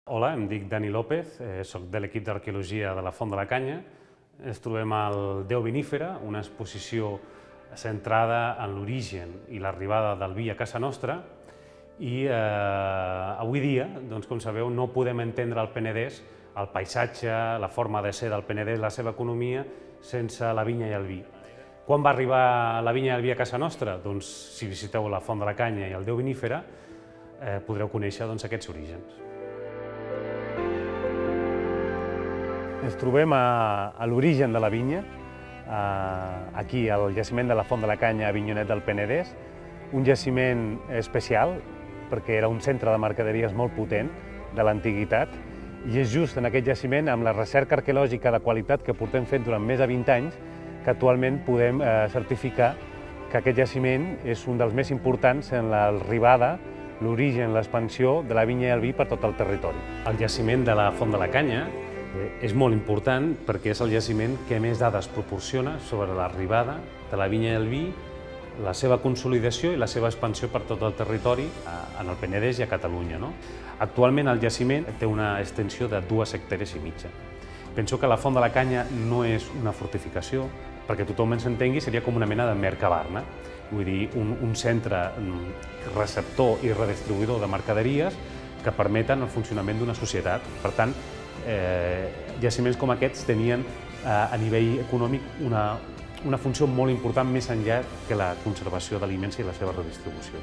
Hola, em dic Dani López, soc de l'equip d'arqueologia de la Font de la Canya. Ens trobem al Déu Vinífera, una exposició centrada en l'origen i l'arribada del vi a casa nostra. I avui dia, doncs, com sabeu, no podem entendre el Penedès, el paisatge, la forma de ser del Penedès, la seva economia, sense la vinya i el vi. Quan va arribar la vinya i el vi a casa nostra? Doncs, si visiteu la Font de la Canya i el Déu Vinífera, podreu conèixer aquests orígens. Ens trobem a l'origen de la vinya, aquí al jaciment de la Font de la Canya a Avinyonet del Penedès, un jaciment especial perquè era un centre de mercaderies molt potent de l'antiguitat i és just en aquest jaciment, amb la recerca arqueològica de qualitat que portem fent durant més de 20 anys, que actualment podem certificar que aquest jaciment és un dels més importants en l'arribada, l'origen, l'expansió de la vinya i el vi per tot el territori. El jaciment de la Font de la Canya és molt important perquè és el jaciment que més dades proporciona sobre l'arribada de la vinya i el vi, la seva consolidació i la seva expansió per tot el territori en el Penedès i a Catalunya. Actualment el jaciment té una extensió de 2 hectàrees i mitja. Penso que la Font de la Canya no és una fortificació, perquè tothom ens entengui, seria com una mena de Mercabarna, vull dir, un centre receptor i redistribuïdor de mercaderies que permeten el funcionament d'una societat. Per tant, jaciments com aquests tenien a nivell econòmic una funció molt important més enllà que la conservació d'aliments i la seva redistribució.